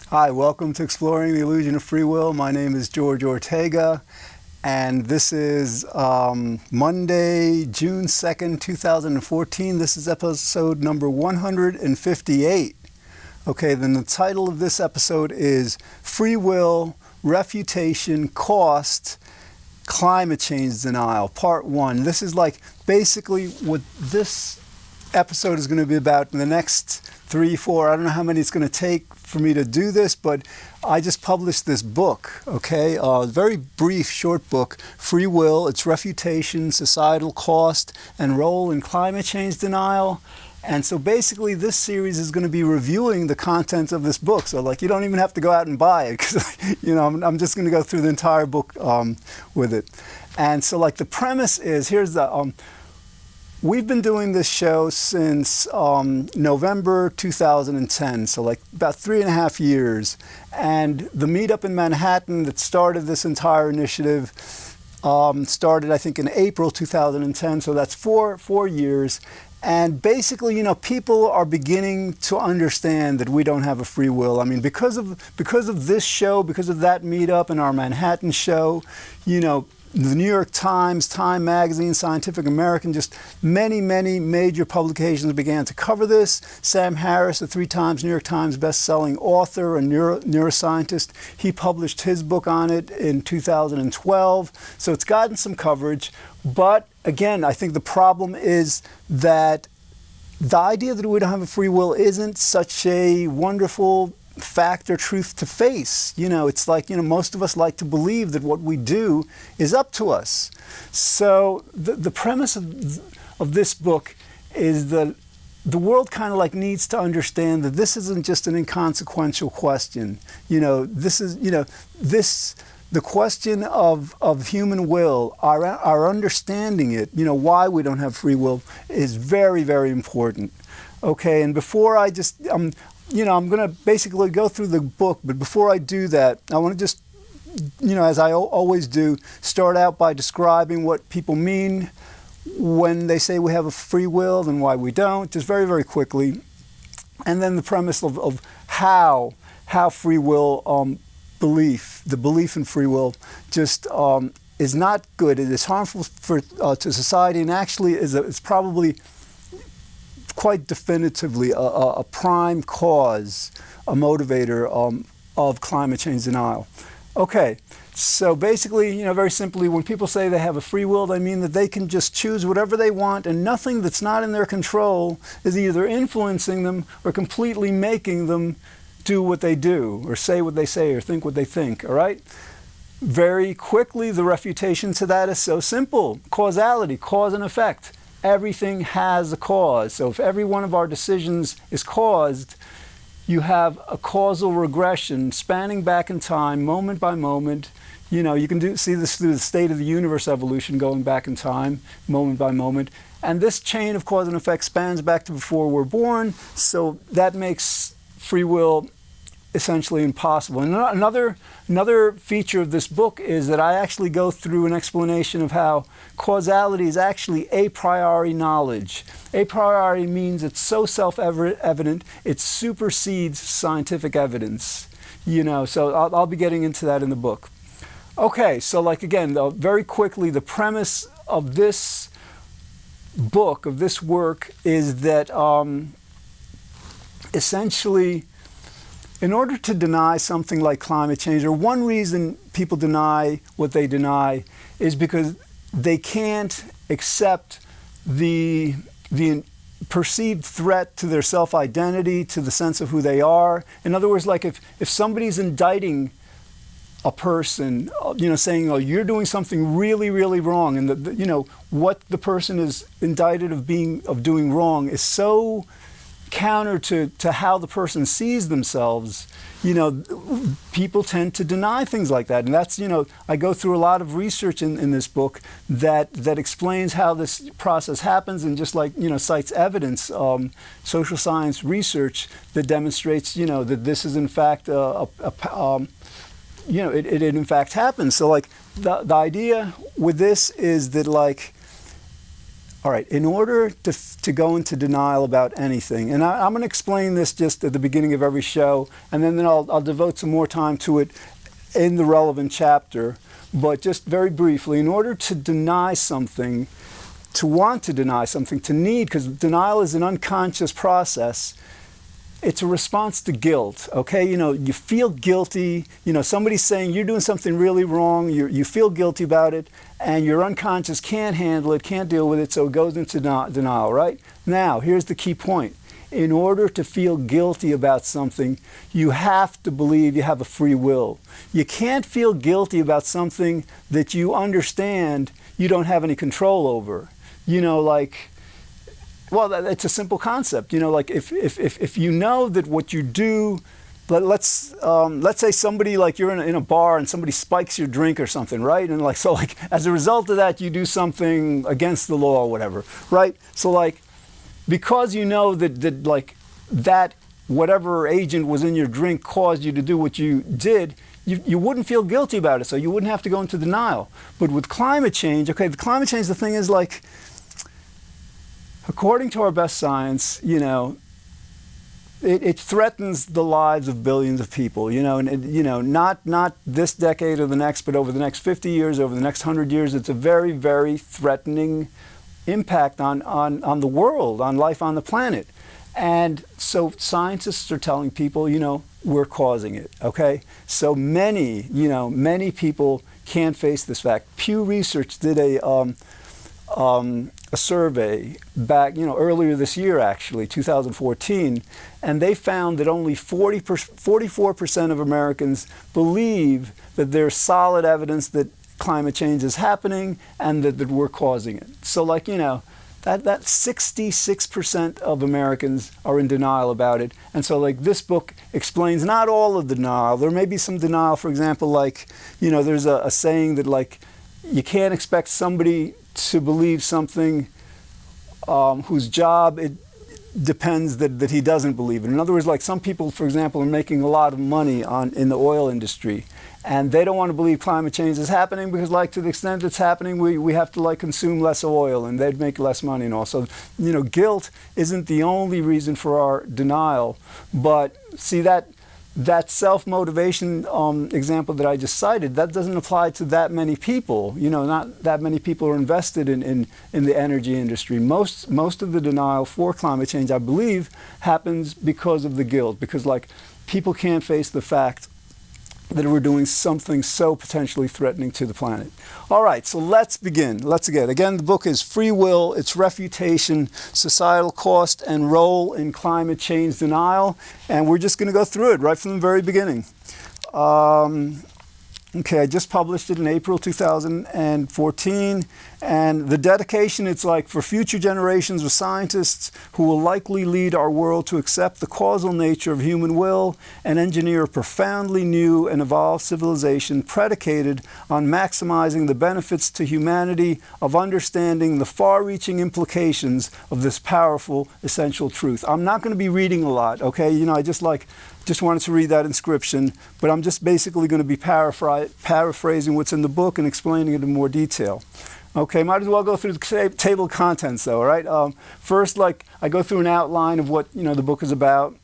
Hi, welcome to Exploring the Illusion of Free Will. My name is George Ortega, and this is Monday, June 2nd, 2014. This is episode number 158. Okay, then the title of this episode is Free Will, Refutation, Cost, Climate Change Denial, Part 1. This is like basically what this episode is going to be about in the next 3, 4, I don't know how many it's going to take for me to do this, but I just published this book, okay? A very brief, short book, Free Will, Its Refutation, Societal Cost, and Role in Climate Change Denial. And so basically this series is going to be reviewing the content of this book. So like you don't even have to go out and buy it, because I'm just going to go through the entire book with it. And so like the premise is, here's the... We've been doing this show since November 2010, so like about 3.5 years. And the meetup in Manhattan that started this entire initiative started, I think, in April 2010, so that's four years. And basically, people are beginning to understand that we don't have a free will. I mean, because of this show, because of that meetup and our Manhattan show, the New York Times, Time Magazine, Scientific American, just many major publications began to cover this. Sam Harris, a 3 times New York Times best-selling author, a neuroscientist, he published his book on it in 2012. So it's gotten some coverage. But again, I think the problem is that the idea that we don't have a free will isn't such a wonderful fact or truth to face. It's like, most of us like to believe that what we do is up to us. So the premise of this book is that the world kind of like needs to understand that this isn't just an inconsequential question. This is, the question of human will, our understanding it, why we don't have free will is very, very important. Okay, and before I just, I'm going to basically go through the book, but before I do that, I want to just, as I always do, start out by describing what people mean when they say we have a free will and why we don't, just very, very quickly. And then the premise of how free will, the belief in free will just is not good. It is harmful to society, and actually is probably quite definitively a prime cause, a motivator of climate change denial. Okay, so basically, very simply, when people say they have a free will, they mean that they can just choose whatever they want, and nothing that's not in their control is either influencing them or completely making them do what they do, or say what they say, or think what they think, all right? Very quickly, the refutation to that is so simple. Causality, cause and effect. Everything has a cause. So if every one of our decisions is caused, you have a causal regression spanning back in time, moment by moment. You can see this through the state of the universe evolution going back in time, moment by moment. And this chain of cause and effect spans back to before we're born. So that makes free will essentially impossible. And another feature of this book is that I actually go through an explanation of how causality is actually a priori knowledge. A priori means it's so self-evident it supersedes scientific evidence. So I'll be getting into that in the book. Okay, so like again, very quickly, the premise of this book, of this work, is that essentially, in order to deny something like climate change, or one reason people deny what they deny is because they can't accept the perceived threat to their self-identity, to the sense of who they are. In other words, like if somebody's indicting a person, saying, oh, you're doing something really, really wrong, and what the person is indicted of doing wrong is so counter to how the person sees themselves, people tend to deny things like that. And that's, I go through a lot of research in this book that explains how this process happens, and just like, cites evidence, social science research that demonstrates, that this is in fact it in fact happens. So like the idea with this is that like All right, in order to go into denial about anything, and I'm going to explain this just at the beginning of every show, and then I'll devote some more time to it in the relevant chapter, but just very briefly, in order to deny something, to want to deny something, to need, because denial is an unconscious process, it's a response to guilt, okay? You feel guilty, somebody's saying you're doing something really wrong, you feel guilty about it, and your unconscious can't handle it, can't deal with it, so it goes into denial, right? Now, here's the key point. In order to feel guilty about something, you have to believe you have a free will. You can't feel guilty about something that you understand you don't have any control over. Well, it's a simple concept. If you know that what you do, let's say somebody, like you're in a bar and somebody spikes your drink or something, right? And as a result of that, you do something against the law or whatever, right? So because you know that whatever agent was in your drink caused you to do what you did, you wouldn't feel guilty about it, so you wouldn't have to go into denial. But with climate change, the thing is according to our best science, it threatens the lives of billions of people, not this decade or the next, but over the next 50 years, over the next 100 years, it's a very, very threatening impact on the world, on life on the planet. And so scientists are telling people, we're causing it, okay? So many people can't face this fact. Pew Research did a survey back, earlier this year, actually, 2014, and they found that only 44% of Americans believe that there's solid evidence that climate change is happening and that we're causing it. So that 66% of Americans are in denial about it. And so this book explains not all of the denial. There may be some denial, for example, there's a saying that you can't expect somebody to believe something whose job it depends that he doesn't believe it. In other words, some people, for example, are making a lot of money in the oil industry, and they don't want to believe climate change is happening because, to the extent it's happening, we have to consume less oil, and they'd make less money and all. So, guilt isn't the only reason for our denial, but see that self-motivation example that I just cited, that doesn't apply to that many people. Not that many people are invested in the energy industry. Most of the denial for climate change, I believe, happens because of the guilt, because people can't face the fact that we're doing something so potentially threatening to the planet. All right, so let's begin. Again, the book is Free Will, Its Refutation, Societal Cost and Role in Climate Change Denial. And we're just going to go through it right from the very beginning. I just published it in April 2014. And the dedication, it's for future generations of scientists who will likely lead our world to accept the causal nature of human will and engineer a profoundly new and evolved civilization predicated on maximizing the benefits to humanity of understanding the far-reaching implications of this powerful, essential truth. I'm not going to be reading a lot, okay? I just wanted to read that inscription, but I'm just basically going to be paraphrasing what's in the book and explaining it in more detail. Okay, might as well go through the table of contents, though, right? First, I go through an outline of what the book is about.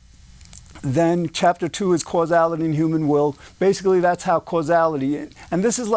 Then chapter 2 is causality and human will. Basically, that's how causality, and this is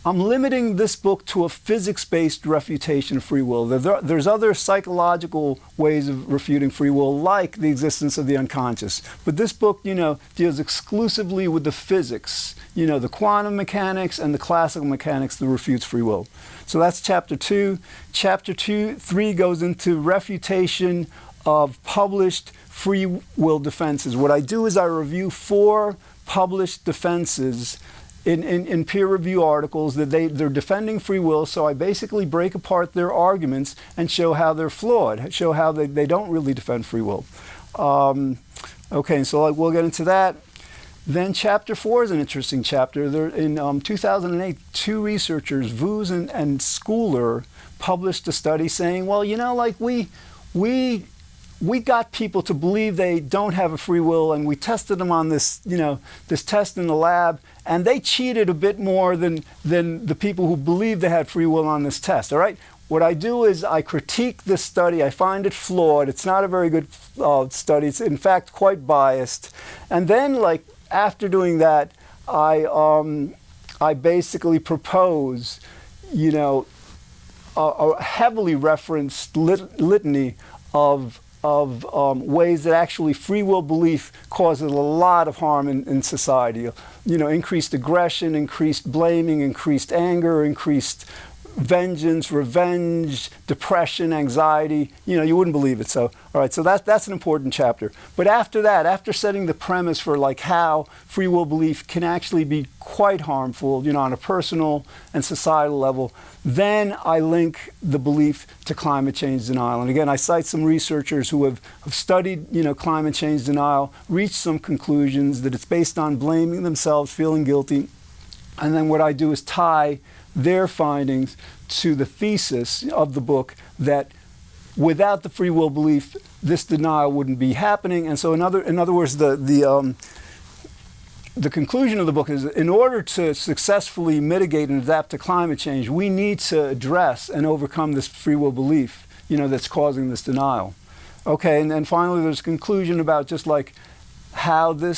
I'm limiting this book to a physics-based refutation of free will. There's other psychological ways of refuting free will, like the existence of the unconscious. But this book, deals exclusively with the physics, the quantum mechanics and the classical mechanics that refutes free will. So that's chapter 2. Chapter 3 goes into refutation of published free will defenses. What I do is I review 4 published defenses in peer review articles that they're defending free will, so I basically break apart their arguments and show how they're flawed, show how they don't really defend free will. Okay, so we'll get into that. Then chapter 4 is an interesting chapter. There, in 2008, 2 researchers, Vohs and Searle, published a study saying, well, we got people to believe they don't have a free will, and we tested them on this test in the lab, and they cheated a bit more than the people who believed they had free will on this test, all right? what I do is I critique this study. I find it flawed. It's not a very good study. It's in fact quite biased. And then, like, after doing that, I basically propose, you know, a heavily referenced litany of ways that actually free will belief causes a lot of harm in society. You know, increased aggression, increased blaming, increased anger, increased vengeance, revenge, depression, anxiety. You know, you wouldn't believe it. So, all right, so that's an important chapter. But after that, after setting the premise for like how free will belief can actually be quite harmful, you know, on a personal and societal level, then I link the belief to climate change denial. And again, I cite some researchers who have studied, you know, climate change denial, reached some conclusions that it's based on blaming themselves, feeling guilty. And then what I do is tie their findings to the thesis of the book that without the free will belief, this denial wouldn't be happening. And so in other words, the conclusion of the book is in order to successfully mitigate and adapt to climate change, we need to address and overcome this free will belief, you know, that's causing this denial. Okay, and then finally there's a conclusion about just like how the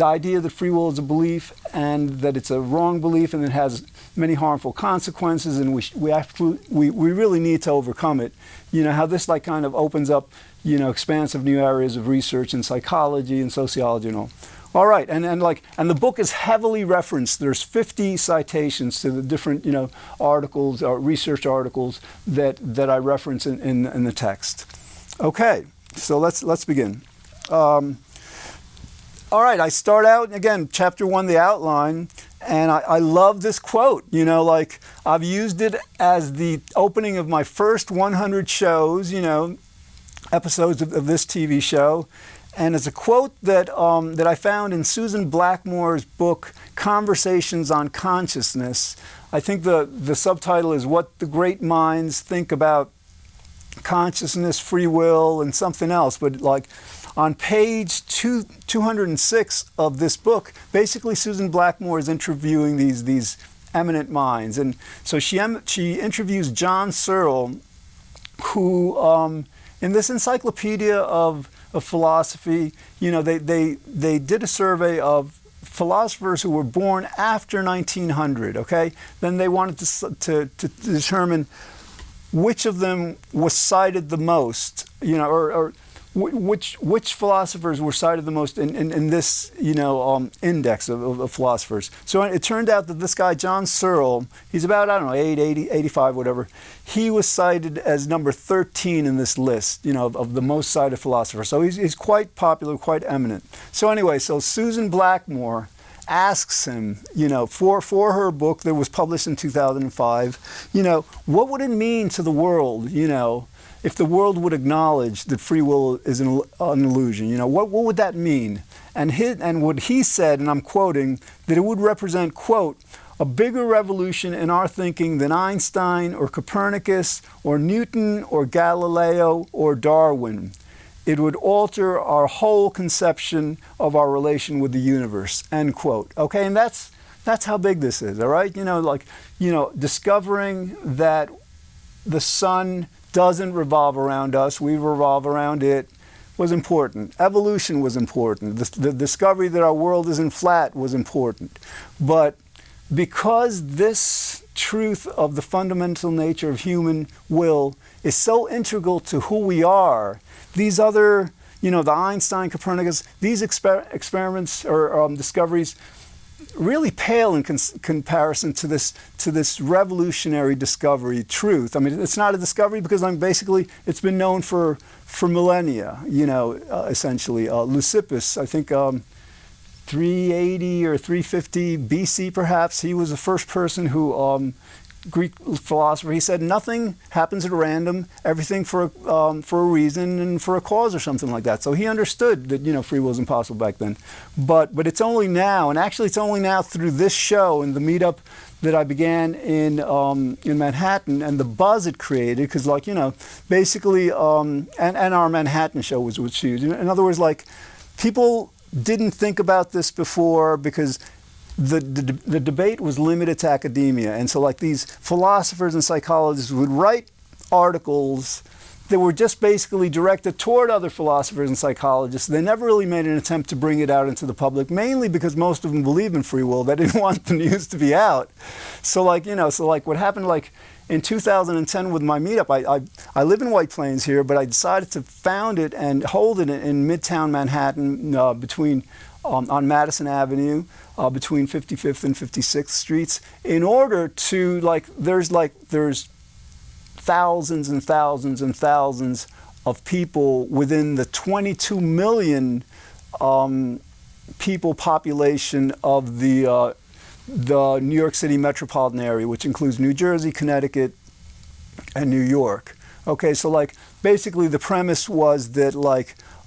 idea that free will is a belief and that it's a wrong belief and it has many harmful consequences, and we really need to overcome it. You know, how this like kind of opens up, you know, expansive new areas of research in psychology and sociology and all. All right, and the book is heavily referenced. There's 50 citations to the different, you know, articles or research articles that I reference in the text. Okay, so let's begin. All right, I start out, again, chapter 1, the outline, and I love this quote. You know, like, I've used it as the opening of my first 100 shows, you know, episodes of this TV show. And it's a quote that I found in Susan Blackmore's book, Conversations on Consciousness. I think the subtitle is What the Great Minds Think About Consciousness, Free Will, and something else. But like, on page 206 of this book, basically Susan Blackmore is interviewing these eminent minds. And so she interviews John Searle, who, in this encyclopedia of philosophy, you know, they did a survey of philosophers who were born after 1900, okay? Then they wanted to determine which of them was cited the most, you know, or which philosophers were cited the most in this, you know, index of philosophers. So it turned out that this guy, John Searle, he's about, I don't know, 80, 85, whatever. He was cited as number 13 in this list, you know, of the most cited philosophers. So he's quite popular, quite eminent. So anyway, so Susan Blackmore asks him, you know, for her book that was published in 2005, you know, what would it mean to the world, you know, if the world would acknowledge that free will is an illusion? You know, what would that mean? And what he said, and I'm quoting, that it would represent, quote, a bigger revolution in our thinking than Einstein or Copernicus or Newton or Galileo or Darwin. It would alter our whole conception of our relation with the universe, end quote. Okay, and that's how big this is, all right? You know, like, you know, discovering that the sun doesn't revolve around us, we revolve around it, was important. Evolution was important. The discovery that our world isn't flat was important. But because this truth of the fundamental nature of human will is so integral to who we are, these other, you know, the Einstein, Copernicus, these experiments or discoveries really pale in comparison to this revolutionary discovery, truth. I mean, it's not a discovery because basically it's been known for millennia, you know, essentially. Leucippus, I think 380 or 350 BC perhaps, he was the first person who, Greek philosopher, he said nothing happens at random, everything for a reason and for a cause or something like that. So he understood that, you know, free will is impossible back then. But it's only now, and actually it's only now through this show and the meetup that I began in Manhattan and the buzz it created, because, like, you know, basically, and our Manhattan show was huge. In other words, like, people didn't think about this before because the debate was limited to academia. And so, like, these philosophers and psychologists would write articles that were just basically directed toward other philosophers and psychologists. They never really made an attempt to bring it out into the public, mainly because most of them believe in free will. They didn't want the news to be out. So like, what happened like in 2010 with my meetup, I live in White Plains here, but I decided to found it and hold it in Midtown Manhattan on Madison Avenue, between 55th and 56th Streets, in order to, there's thousands and thousands and thousands of people within the 22 million people population of the New York City metropolitan area, which includes New Jersey, Connecticut, and New York. Okay, so basically the premise was that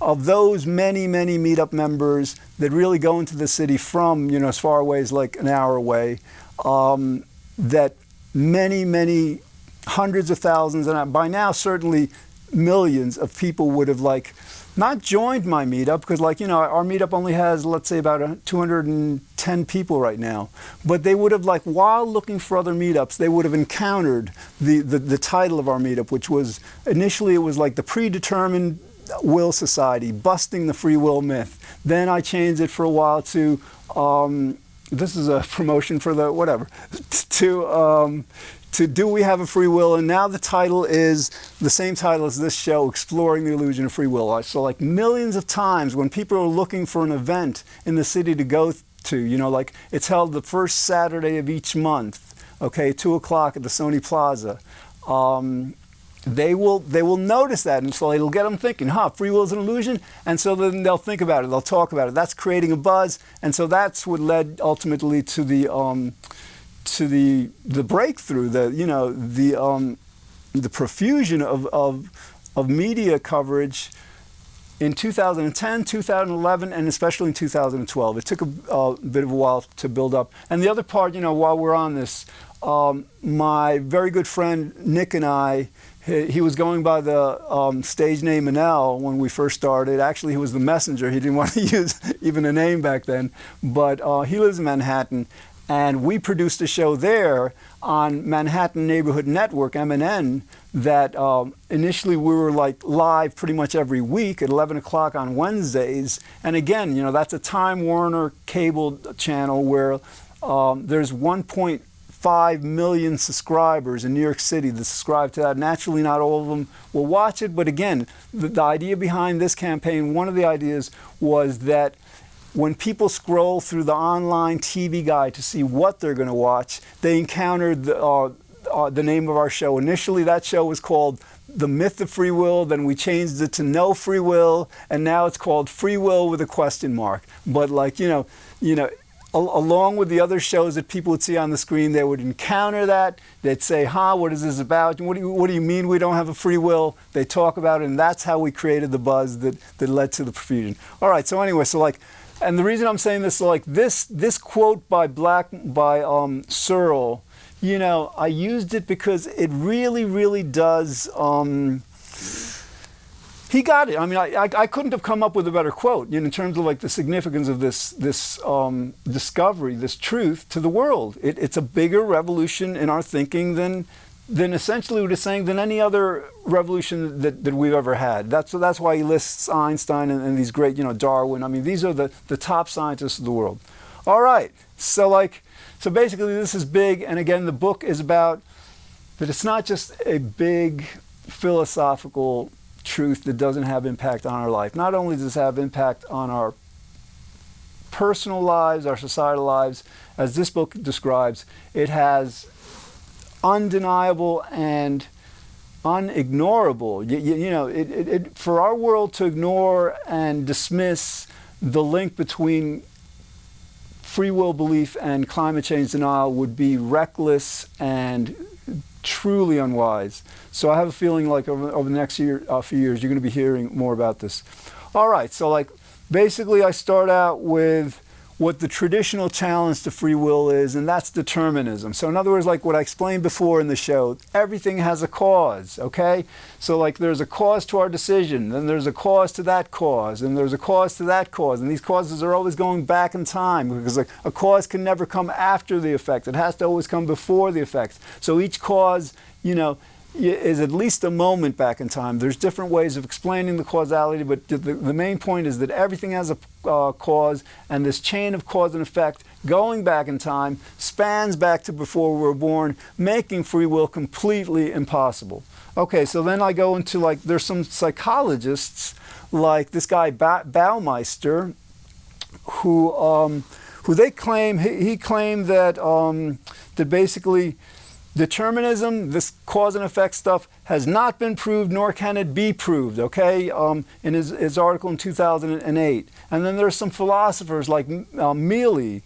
of those many meetup members that really go into the city from as far away as an hour away, that many hundreds of thousands, and by now certainly millions of people would have not joined my meetup, because our meetup only has, let's say, about 210 people right now, but they would have while looking for other meetups, they would have encountered the title of our meetup, which was initially, it was the Predetermined Will Society, busting the free will myth. Then I changed it for a while to this is a promotion for the whatever, to Do We Have a Free Will? And now the title is the same title as this show, Exploring the Illusion of Free Will. So millions of times when people are looking for an event in the city to go to, it's held the first Saturday of each month, okay, 2 o'clock at the Sony Plaza. They will notice that, and so it'll get them thinking, free will is an illusion, and so then they'll think about it, they'll talk about it. That's creating a buzz, and so that's what led ultimately to the breakthrough, the profusion of media coverage in 2010, 2011, and especially in 2012. It took a bit of a while to build up. And the other part, while we're on this, my very good friend Nick and I, he was going by the stage name Manel when we first started. Actually, he was the messenger. He didn't want to use even a name back then. But he lives in Manhattan. And we produced a show there on Manhattan Neighborhood Network, MNN, that initially we were live pretty much every week at 11 o'clock on Wednesdays. And again, that's a Time Warner cable channel where there's 1.5 million subscribers in New York City that subscribe to that. Naturally, not all of them will watch it. But again, the idea behind this campaign, one of the ideas was that when people scroll through the online TV guide to see what they're going to watch, they encountered the name of our show. Initially, that show was called The Myth of Free Will. Then we changed it to No Free Will, and now it's called Free Will with a question mark. But along with the other shows that people would see on the screen, they would encounter that. They'd say, what is this about? What do you mean we don't have a free will? They talk about it, and that's how we created the buzz that led to the profusion. All right, so anyway, and the reason I'm saying this, this quote by Searle, I used it because it really does. He got it. I mean, I couldn't have come up with a better quote in terms of the significance of this discovery, this truth to the world. It's a bigger revolution in our thinking than essentially what he's saying than any other revolution that we've ever had. That's why he lists Einstein and these great, Darwin. I mean, these are the top scientists of the world. All right, so basically this is big, and again, the book is about that it's not just a big philosophical truth that doesn't have impact on our life. Not only does it have impact on our personal lives, our societal lives, as this book describes, it has undeniable and unignorable. For our world to ignore and dismiss the link between free will belief and climate change denial would be reckless and truly unwise. So I have a feeling over the next few years, you're going to be hearing more about this. All right, so basically I start out with what the traditional challenge to free will is, and that's determinism. So in other words, what I explained before in the show, everything has a cause, okay? So there's a cause to our decision, then there's a cause to that cause, and there's a cause to that cause, and these causes are always going back in time, because a cause can never come after the effect. It has to always come before the effect. So each cause, is at least a moment back in time. There's different ways of explaining the causality, but the main point is that everything has a cause, and this chain of cause and effect going back in time spans back to before we were born, making free will completely impossible. Okay, so then I go into, like, there's some psychologists, like this guy Baumeister, who they claim, he claimed that that basically determinism, this cause and effect stuff, has not been proved, nor can it be proved, okay, in his article in 2008. And then there's some philosophers like Mealy,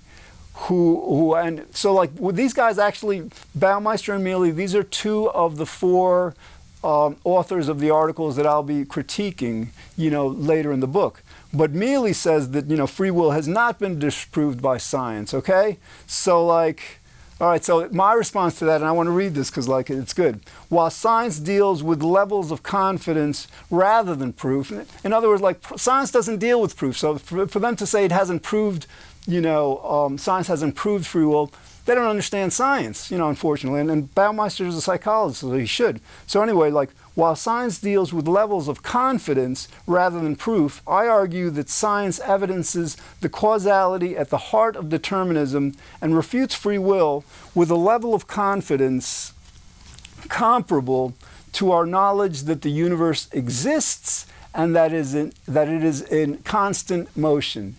and so, like, these guys actually, Baumeister and Mealy, these are two of the four authors of the articles that I'll be critiquing, later in the book. But Mealy says that, free will has not been disproved by science, okay? So, like, all right, so my response to that, and I want to read this because, like, it's good. While science deals with levels of confidence rather than proof, in other words, like, science doesn't deal with proof. So for them to say it hasn't proved, science hasn't proved free will, they don't understand science, unfortunately. And Baumeister is a psychologist, so he should. So anyway, like, while science deals with levels of confidence rather than proof, I argue that science evidences the causality at the heart of determinism and refutes free will with a level of confidence comparable to our knowledge that the universe exists and that it is in constant motion.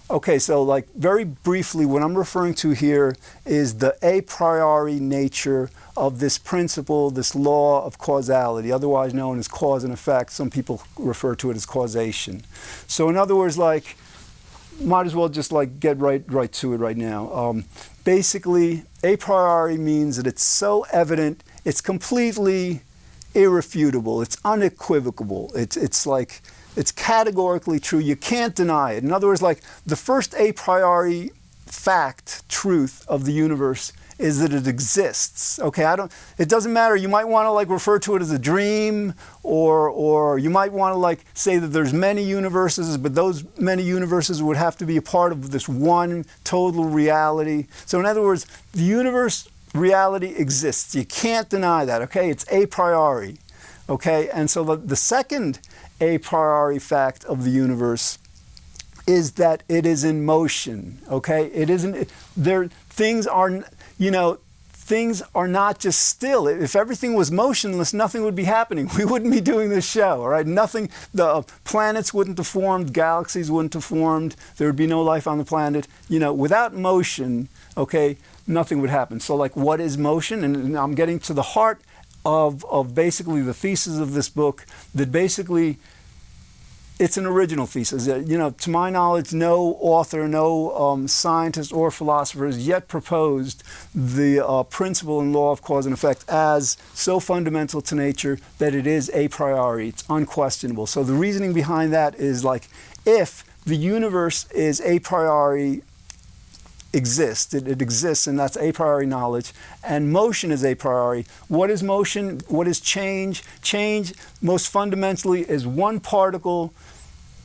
Okay, so, like, very briefly, what I'm referring to here is the a priori nature of this principle, this law of causality, otherwise known as cause and effect. Some people refer to it as causation. So in other words, like, might as well just, like, get right to it right now. Basically, a priori means that it's so evident, it's completely irrefutable, it's unequivocal, it's categorically true. You can't deny it. In other words, like, the first a priori fact, truth of the universe is that it exists. Okay, it doesn't matter. You might want to, like, refer to it as a dream, or you might want to, like, say that there's many universes, but those many universes would have to be a part of this one total reality. So in other words, the universe reality exists. You can't deny that. Okay, it's a priori. Okay, and so the second a priori fact of the universe is that it is in motion. Okay, it isn't there. Things are not just still. If everything was motionless, nothing would be happening. We wouldn't be doing this show. All right, nothing. The planets wouldn't have formed. Galaxies wouldn't have formed. There would be no life on the planet. Without motion, okay, nothing would happen. So, like, what is motion? And I'm getting to the heart of basically the thesis of this book, that basically it's an original thesis. To my knowledge, no author, no scientist or philosopher has yet proposed the principle and law of cause and effect as so fundamental to nature that it is a priori. It's unquestionable. So the reasoning behind that is, like, if the universe is a priori exists, it exists, and that's a priori knowledge, and motion is a priori. What is motion? What is change? Change, most fundamentally, is one particle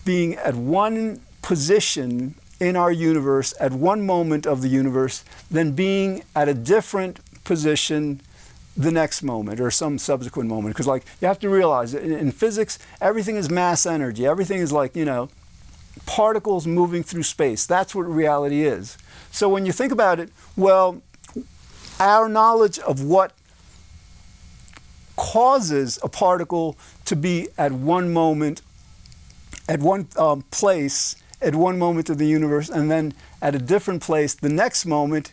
being at one position in our universe at one moment of the universe, then being at a different position the next moment or some subsequent moment. Because, like, you have to realize in physics, everything is mass energy. Everything is, like, particles moving through space. That's what reality is. So when you think about it, well, our knowledge of what causes a particle to be at one moment, at one place, at one moment of the universe, and then at a different place the next moment,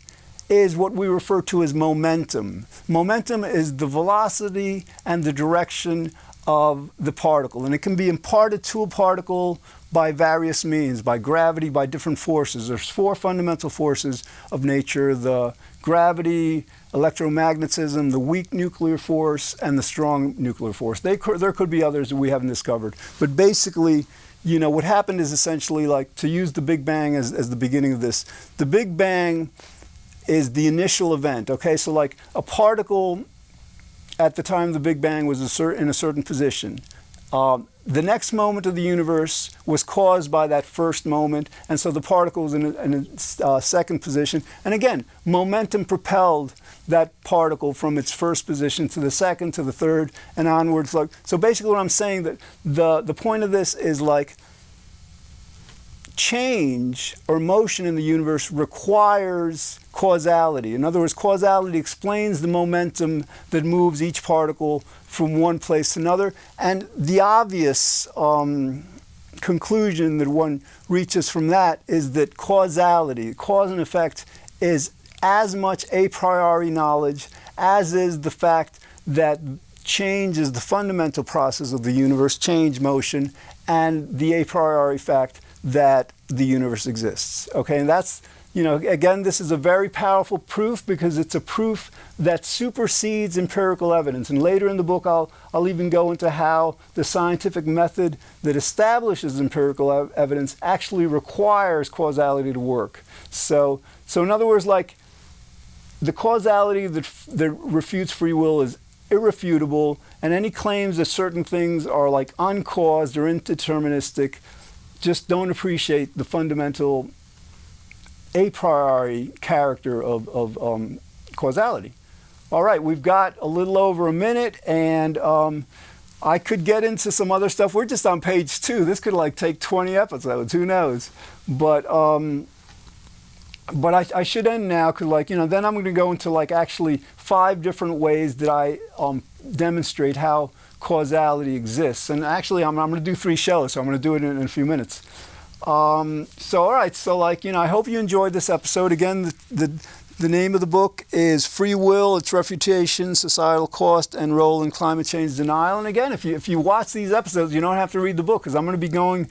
is what we refer to as momentum. Momentum is the velocity and the direction of the particle, and it can be imparted to a particle by various means, by gravity, by different forces. There's four fundamental forces of nature: the gravity, electromagnetism, the weak nuclear force, and the strong nuclear force. There could be others that we haven't discovered. But basically, what happened is essentially, like, to use the Big Bang as the beginning of this, the Big Bang is the initial event. Okay, so, like, a particle at the time of the Big Bang was in a certain position. The next moment of the universe was caused by that first moment, and so the particle is in a second position. And again, momentum propelled that particle from its first position to the second, to the third, and onwards. So basically what I'm saying, that the point of this is like change or motion in the universe requires causality. In other words, causality explains the momentum that moves each particle from one place to another. And the obvious conclusion that one reaches from that is that causality, cause and effect, is as much a priori knowledge as is the fact that change is the fundamental process of the universe, change, motion, and the a priori fact that the universe exists. Okay, and that's, again, this is a very powerful proof because it's a proof that supersedes empirical evidence. And later in the book, I'll even go into how the scientific method that establishes empirical evidence actually requires causality to work. So in other words, like, the causality that refutes free will is irrefutable, and any claims that certain things are like uncaused or indeterministic just don't appreciate the fundamental a priori character of causality. All right, we've got a little over a minute, and I could get into some other stuff. We're just on page 2. This could like take 20 episodes, who knows? But I should end now because, then I'm going to go into actually 5 different ways that I demonstrate how causality exists. And actually, I'm going to do 3 shows, so I'm going to do it in a few minutes. All right, so I hope you enjoyed this episode. Again, the name of the book is Free Will, Its Refutation, Societal Cost, and Role in Climate Change Denial. And again, if you watch these episodes, you don't have to read the book because I'm going to be going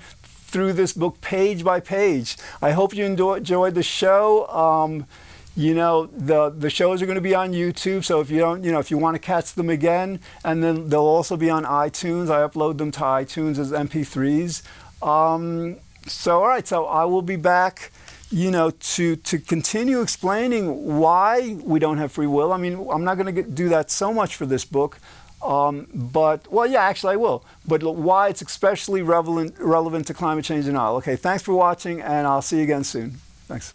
through this book page by page. I hope you enjoyed the show. The shows are going to be on YouTube, so if you want to catch them again, and then they'll also be on iTunes. I upload them to iTunes as MP3s. All right, so I will be back, to continue explaining why we don't have free will. I mean, I'm not going to do that so much for this book. Actually I will. But why it's especially relevant to climate change denial. Okay, thanks for watching, and I'll see you again soon. Thanks.